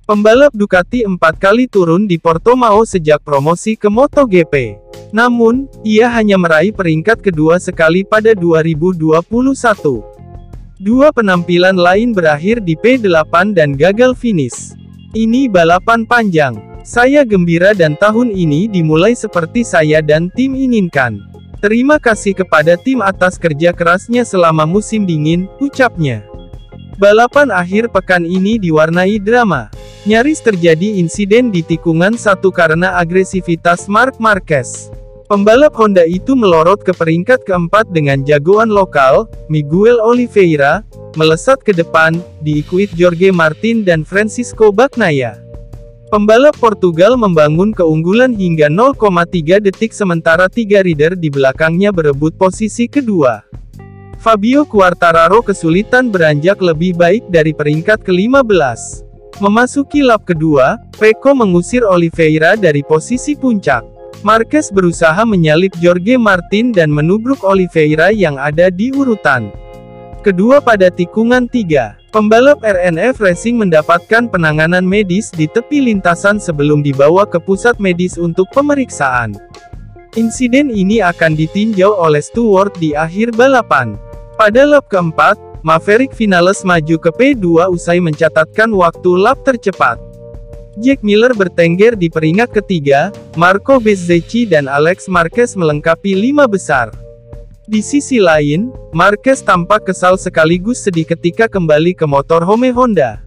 Pembalap Ducati 4 kali turun di Portimao sejak promosi ke MotoGP. Namun, ia hanya meraih peringkat kedua sekali pada 2021. Dua penampilan lain berakhir di P8 dan gagal finish. Ini balapan panjang. Saya gembira dan tahun ini dimulai seperti saya dan tim inginkan. Terima kasih kepada tim atas kerja kerasnya selama musim dingin, ucapnya. Balapan akhir pekan ini diwarnai drama. Nyaris terjadi insiden di tikungan 1 karena agresivitas Marc Marquez. Pembalap Honda itu melorot ke peringkat keempat dengan jagoan lokal, Miguel Oliveira, melesat ke depan, diikuti Jorge Martin dan Francisco Bagnaia. Pembalap Portugal membangun keunggulan hingga 0,3 detik sementara 3 rider di belakangnya berebut posisi kedua. Fabio Quartararo kesulitan beranjak lebih baik dari peringkat ke-15. Memasuki lap kedua, Pecco mengusir Oliveira dari posisi puncak. Marquez berusaha menyalip Jorge Martin dan menubruk Oliveira yang ada di urutan kedua pada tikungan 3. Pembalap RNF Racing mendapatkan penanganan medis di tepi lintasan sebelum dibawa ke pusat medis untuk pemeriksaan. Insiden ini akan ditinjau oleh steward di akhir balapan. Pada lap keempat, Maverick Vinales maju ke P2 usai mencatatkan waktu lap tercepat. Jack Miller bertengger di peringkat ketiga, Marco Bezzecchi dan Alex Marquez melengkapi 5 besar. Di sisi lain, Marquez tampak kesal sekaligus sedih ketika kembali ke motorhome Honda.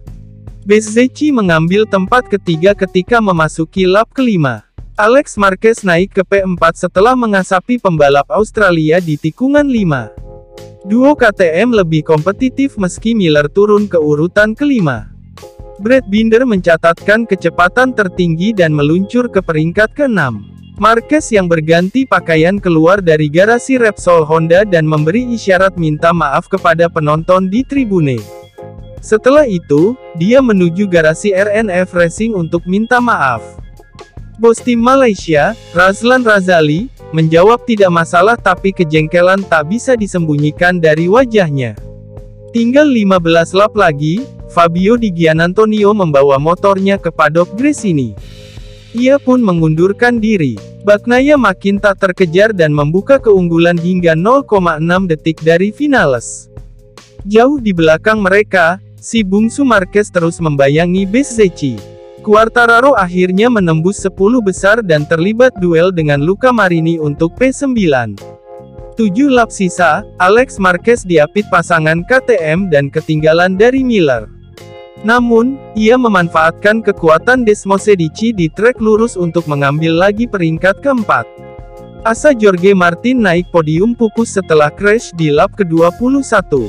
Bezzecchi mengambil tempat ketiga ketika memasuki lap kelima. Alex Marquez naik ke P4 setelah mengasapi pembalap Australia di tikungan 5. Duo KTM lebih kompetitif meski Miller turun ke urutan kelima. Brad Binder mencatatkan kecepatan tertinggi dan meluncur ke peringkat ke-6. Marquez yang berganti pakaian keluar dari garasi Repsol Honda dan memberi isyarat minta maaf kepada penonton di tribune. Setelah itu, dia menuju garasi RNF Racing untuk minta maaf. Bos tim Malaysia, Razlan Razali, menjawab tidak masalah tapi kejengkelan tak bisa disembunyikan dari wajahnya. Tinggal 15 lap lagi, Fabio Di Gianantonio membawa motornya ke paddock Gresini. Ia pun mengundurkan diri. Bagnaia makin tak terkejar dan membuka keunggulan hingga 0,6 detik dari Vinales. Jauh di belakang mereka, si bungsu Marquez terus membayangi Bezzecchi. Quartararo akhirnya menembus 10 besar dan terlibat duel dengan Luca Marini untuk P9. 7 lap sisa, Alex Marquez diapit pasangan KTM dan ketinggalan dari Miller. Namun, ia memanfaatkan kekuatan Desmosedici di trek lurus untuk mengambil lagi peringkat keempat. Asa Jorge Martin naik podium pupus setelah crash di lap ke-21.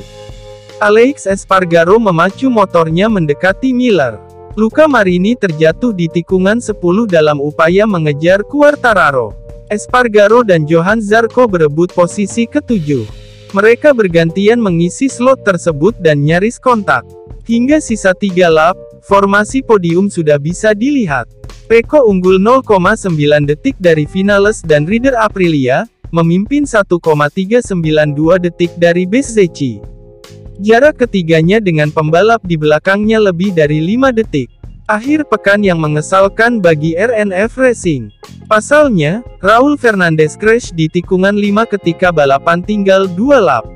Alex Espargaro memacu motornya mendekati Miller. Luca Marini terjatuh di tikungan 10 dalam upaya mengejar Quartararo. Espargaro dan Johan Zarco berebut posisi ke-7. Mereka bergantian mengisi slot tersebut dan nyaris kontak. Hingga sisa 3 lap, formasi podium sudah bisa dilihat. Pecco unggul 0,9 detik dari Vinales dan rider Aprilia, memimpin 1,392 detik dari Bezzecchi. Jarak ketiganya dengan pembalap di belakangnya lebih dari 5 detik. Akhir pekan yang mengesalkan bagi RNF Racing. Pasalnya, Raul Fernandez crash di tikungan 5 ketika balapan tinggal 2 lap.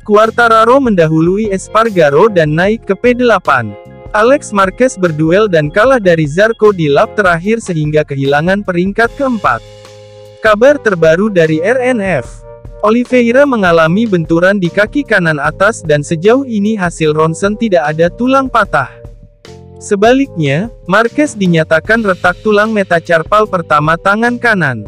Quartararo mendahului Espargaro dan naik ke P8. Alex Marquez berduel dan kalah dari Zarco di lap terakhir sehingga kehilangan peringkat keempat. Kabar terbaru dari RNF. Oliveira mengalami benturan di kaki kanan atas dan sejauh ini hasil ronsen tidak ada tulang patah. Sebaliknya, Marquez dinyatakan retak tulang metacarpal pertama tangan kanan.